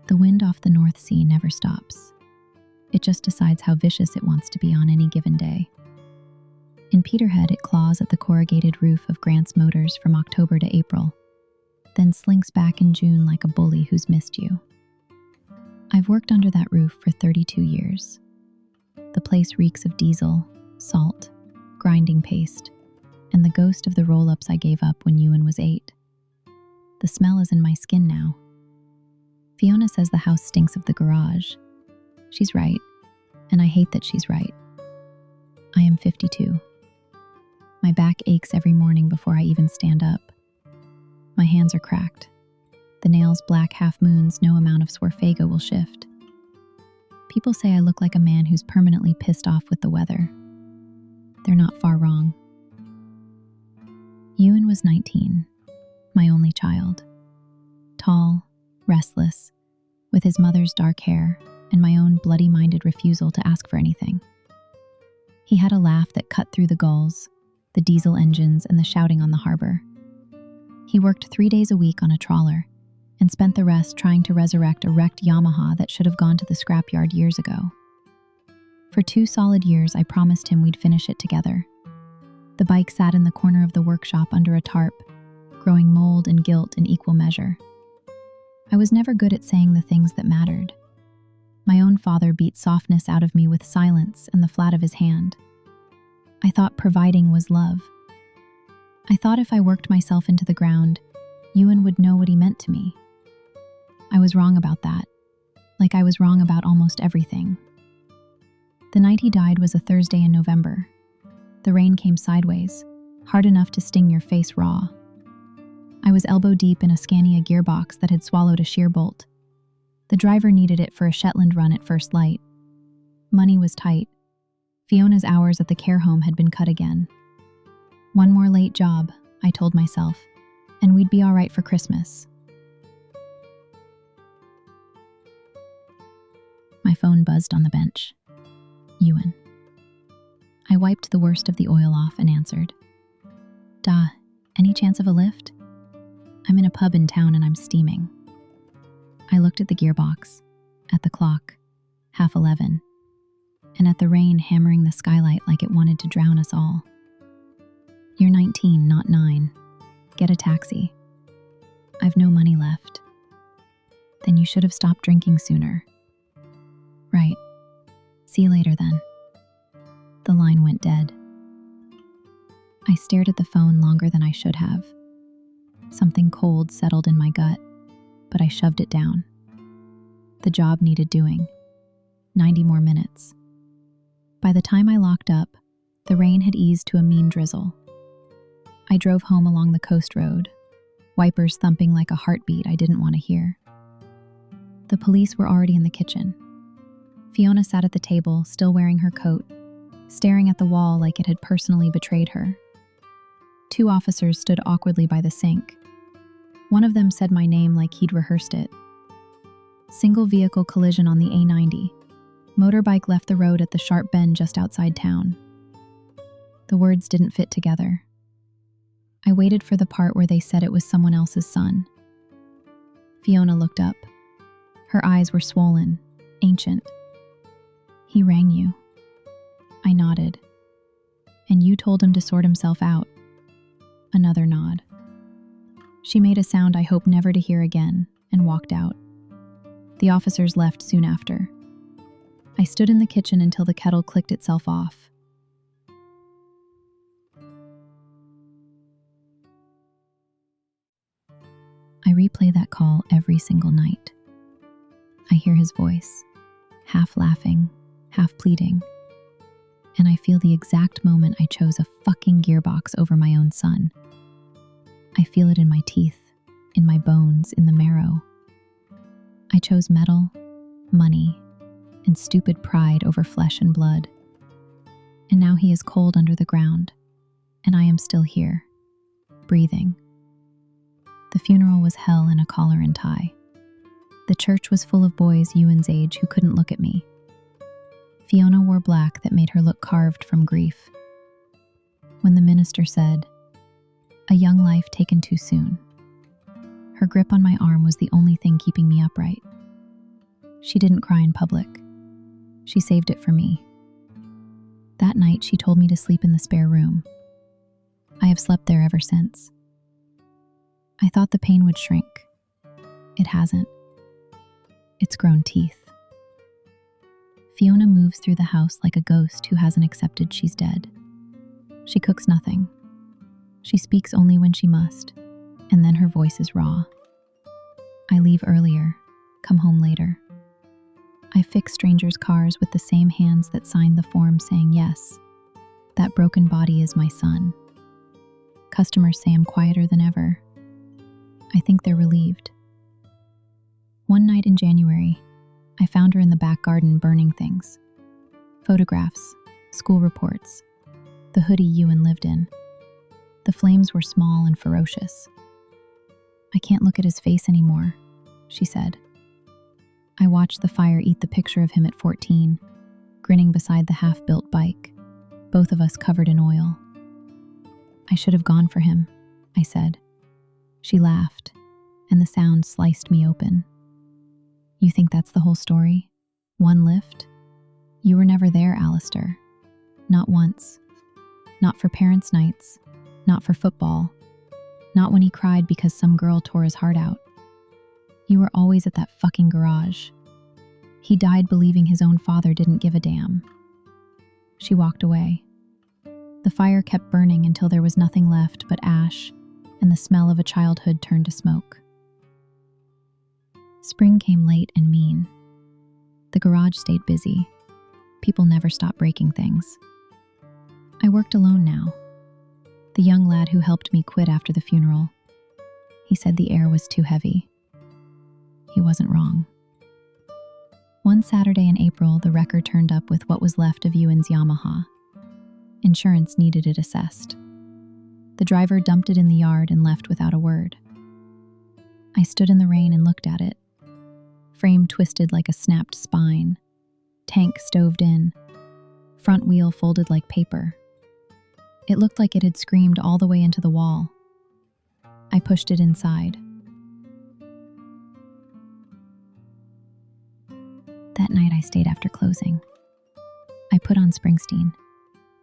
The wind off the North Sea never stops. It just decides how vicious it wants to be on any given day. In Peterhead, it claws at the corrugated roof of Grant's motors from October to April, then slinks back in June like a bully who's missed you. I've worked under that roof for 32 years. The place reeks of diesel, salt, grinding paste, and the ghost of the roll-ups I gave up when Ewan was 8. The smell is in my skin now. Fiona says the house stinks of the garage. She's right, and I hate that she's right. I am 52. My back aches every morning before I even stand up. My hands are cracked. The nails black half moons no amount of Swarfago will shift. People say I look like a man who's permanently pissed off with the weather. They're not far wrong. Ewan was 19, my only child. Tall, restless, with his mother's dark hair and my own bloody-minded refusal to ask for anything. He had a laugh that cut through the gulls, the diesel engines, and the shouting on the harbor. He worked 3 days a week on a trawler and spent the rest trying to resurrect a wrecked Yamaha that should have gone to the scrapyard years ago. For 2 solid years, I promised him we'd finish it together. The bike sat in the corner of the workshop under a tarp, growing mold and guilt in equal measure. I was never good at saying the things that mattered. My own father beat softness out of me with silence and the flat of his hand. I thought providing was love. I thought if I worked myself into the ground, Ewan would know what he meant to me. I was wrong about that, like I was wrong about almost everything. The night he died was a Thursday in November. The rain came sideways, hard enough to sting your face raw. I was elbow deep in a Scania gearbox that had swallowed a shear bolt. The driver needed it for a Shetland run at first light. Money was tight. Fiona's hours at the care home had been cut again. One more late job, I told myself, and we'd be all right for Christmas. My phone buzzed on the bench. Ewan. I wiped the worst of the oil off and answered. "Da, any chance of a lift? I'm in a pub in town and I'm steaming." I looked at the gearbox, at the clock, 11:30, and at the rain hammering the skylight like it wanted to drown us all. "You're 19, not 9. Get a taxi." "I've no money left." "Then you should have stopped drinking sooner." "Right. See you later then." The line went dead. I stared at the phone longer than I should have. Something cold settled in my gut, but I shoved it down. The job needed doing. 90 more minutes. By the time I locked up, the rain had eased to a mean drizzle. I drove home along the coast road, wipers thumping like a heartbeat I didn't want to hear. The police were already in the kitchen. Fiona sat at the table, still wearing her coat, staring at the wall like it had personally betrayed her. 2 officers stood awkwardly by the sink. One of them said my name like he'd rehearsed it. Single vehicle collision on the A90. Motorbike left the road at the sharp bend just outside town. The words didn't fit together. I waited for the part where they said it was someone else's son. Fiona looked up. Her eyes were swollen, ancient. "He rang you." I nodded. "And you told him to sort himself out." Another nod. She made a sound I hope never to hear again and walked out. The officers left soon after. I stood in the kitchen until the kettle clicked itself off. I replay that call every single night. I hear his voice, half laughing, half pleading, and I feel the exact moment I chose a fucking gearbox over my own son. I feel it in my teeth, in my bones, in the marrow. I chose metal, money, and stupid pride over flesh and blood. And now he is cold under the ground, and I am still here, breathing. The funeral was hell in a collar and tie. The church was full of boys Ewan's age who couldn't look at me. Fiona wore black that made her look carved from grief. When the minister said, "A young life taken too soon," her grip on my arm was the only thing keeping me upright. She didn't cry in public. She saved it for me. That night, she told me to sleep in the spare room. I have slept there ever since. I thought the pain would shrink. It hasn't. It's grown teeth. Fiona moves through the house like a ghost who hasn't accepted she's dead. She cooks nothing. She speaks only when she must, and then her voice is raw. I leave earlier, come home later. I fix strangers' cars with the same hands that signed the form saying yes. That broken body is my son. Customers say I'm quieter than ever. I think they're relieved. One night in January, I found her in the back garden burning things. Photographs, school reports, the hoodie Ewan lived in. The flames were small and ferocious. I can't look at his face anymore, she said. I watched the fire eat the picture of him at 14, grinning beside the half-built bike, both of us covered in oil. I should have gone for him, I said. She laughed, and the sound sliced me open. You think that's the whole story? One lift? You were never there, Alistair. Not once. Not for parents' nights. Not for football. Not when he cried because some girl tore his heart out. You were always at that fucking garage. He died believing his own father didn't give a damn. She walked away. The fire kept burning until there was nothing left but ash, and the smell of a childhood turned to smoke. Spring came late and mean. The garage stayed busy. People never stopped breaking things. I worked alone now. The young lad who helped me quit after the funeral. He said the air was too heavy. He wasn't wrong. One Saturday in April, the wrecker turned up with what was left of Ewan's Yamaha. Insurance needed it assessed. The driver dumped it in the yard and left without a word. I stood in the rain and looked at it. Frame twisted like a snapped spine. Tank stoved in. Front wheel folded like paper. It looked like it had screamed all the way into the wall. I pushed it inside. That night I stayed after closing. I put on Springsteen,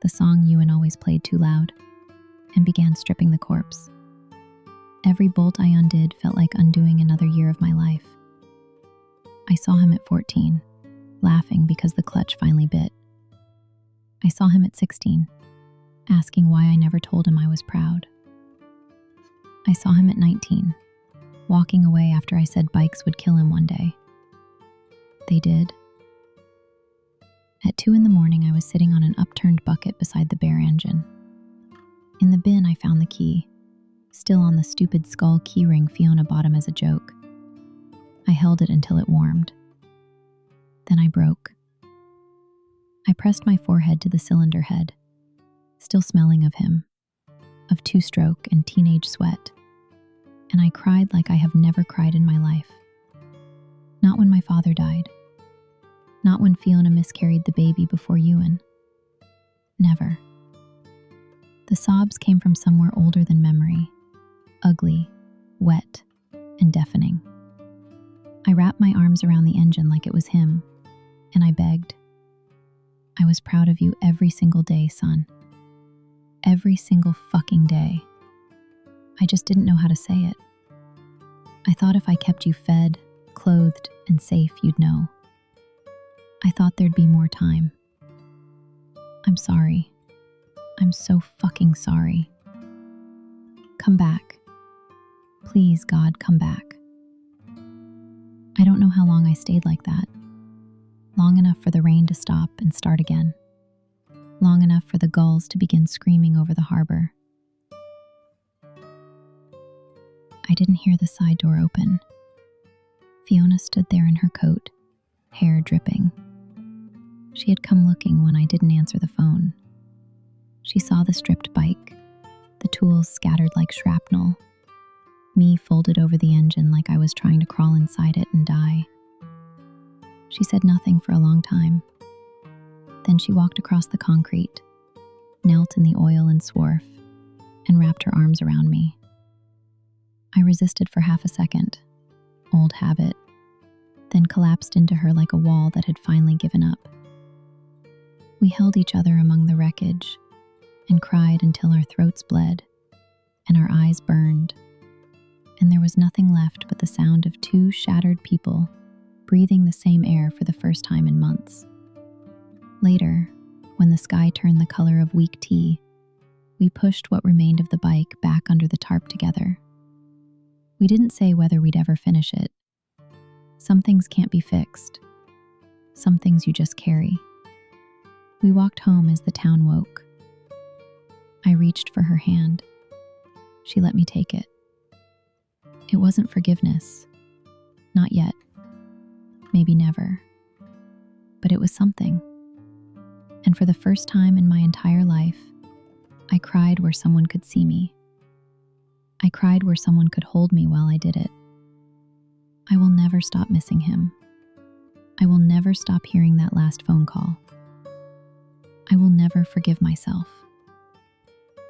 the song Ewan always played too loud, and began stripping the corpse. Every bolt I undid felt like undoing another year of my life. I saw him at 14, laughing because the clutch finally bit. I saw him at 16, asking why I never told him I was proud. I saw him at 19, walking away after I said bikes would kill him one day. They did. At 2 a.m, I was sitting on an upturned bucket beside the bare engine. In the bin, I found the key, still on the stupid skull keyring Fiona bought him as a joke. I held it until it warmed. Then I broke. I pressed my forehead to the cylinder head, still smelling of him, of two-stroke and teenage sweat, and I cried like I have never cried in my life. Not when my father died. Not when Fiona miscarried the baby before Ewan. Never. The sobs came from somewhere older than memory, ugly, wet, and deafening. I wrapped my arms around the engine like it was him, and I begged. I was proud of you every single day, son. Every single fucking day. I just didn't know how to say it. I thought if I kept you fed, clothed, and safe, you'd know. I thought there'd be more time. I'm sorry. I'm so fucking sorry. Come back. Please, God, come back. I don't know how long I stayed like that. Long enough for the rain to stop and start again. Long enough for the gulls to begin screaming over the harbor. I didn't hear the side door open. Fiona stood there in her coat, hair dripping. She had come looking when I didn't answer the phone. She saw the stripped bike, the tools scattered like shrapnel, me folded over the engine like I was trying to crawl inside it and die. She said nothing for a long time. Then she walked across the concrete, knelt in the oil and swarf, and wrapped her arms around me. I resisted for half a second, old habit, then collapsed into her like a wall that had finally given up. We held each other among the wreckage and cried until our throats bled and our eyes burned, and there was nothing left but the sound of two shattered people breathing the same air for the first time in months. Later, when the sky turned the color of weak tea, we pushed what remained of the bike back under the tarp together. We didn't say whether we'd ever finish it. Some things can't be fixed. Some things you just carry. We walked home as the town woke. I reached for her hand. She let me take it. It wasn't forgiveness. Not yet. Maybe never. But it was something. And for the first time in my entire life, I cried where someone could see me. I cried where someone could hold me while I did it. I will never stop missing him. I will never stop hearing that last phone call. I will never forgive myself.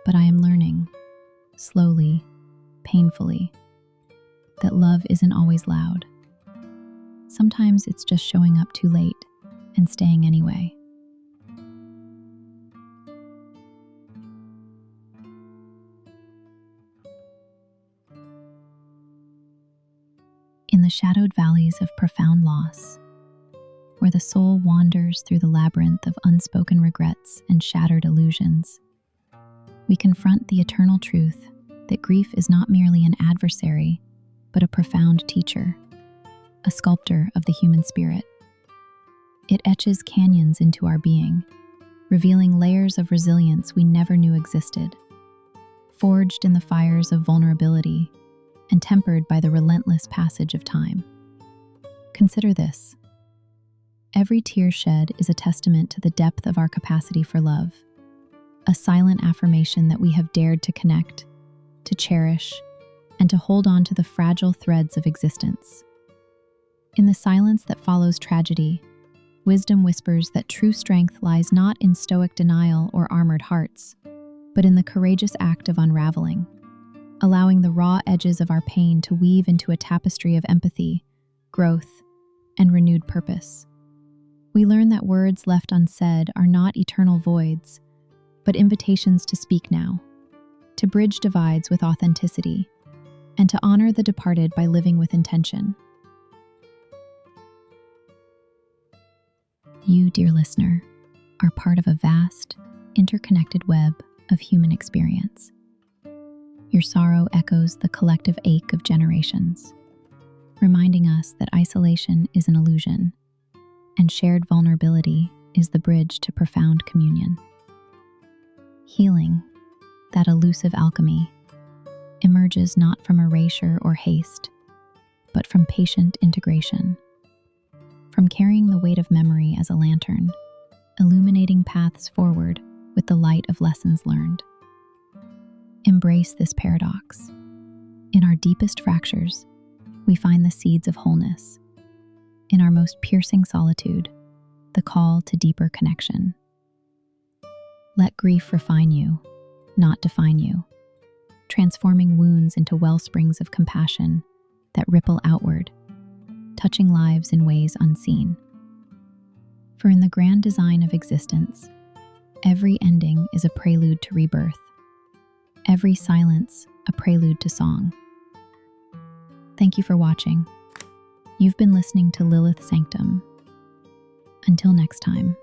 But I am learning, slowly, painfully, that love isn't always loud. Sometimes it's just showing up too late and staying anyway. In the shadowed valleys of profound loss, where the soul wanders through the labyrinth of unspoken regrets and shattered illusions, we confront the eternal truth that grief is not merely an adversary, but a profound teacher, a sculptor of the human spirit. It etches canyons into our being, revealing layers of resilience we never knew existed, forged in the fires of vulnerability and tempered by the relentless passage of time. Consider this. Every tear shed is a testament to the depth of our capacity for love, a silent affirmation that we have dared to connect, to cherish, and to hold on to the fragile threads of existence. In the silence that follows tragedy, wisdom whispers that true strength lies not in stoic denial or armored hearts, but in the courageous act of unraveling, allowing the raw edges of our pain to weave into a tapestry of empathy, growth, and renewed purpose. We learn that words left unsaid are not eternal voids, but invitations to speak now, to bridge divides with authenticity, and to honor the departed by living with intention. You, dear listener, are part of a vast, interconnected web of human experience. Your sorrow echoes the collective ache of generations, reminding us that isolation is an illusion, and shared vulnerability is the bridge to profound communion. Healing, that elusive alchemy, emerges not from erasure or haste, but from patient integration, from carrying the weight of memory as a lantern, illuminating paths forward with the light of lessons learned. Embrace this paradox. In our deepest fractures, we find the seeds of wholeness. In our most piercing solitude, the call to deeper connection. Let grief refine you, not define you, transforming wounds into wellsprings of compassion that ripple outward, touching lives in ways unseen. For in the grand design of existence, every ending is a prelude to rebirth. Every silence, a prelude to song. Thank you for watching. You've been listening to Lilith Sanctum. Until next time.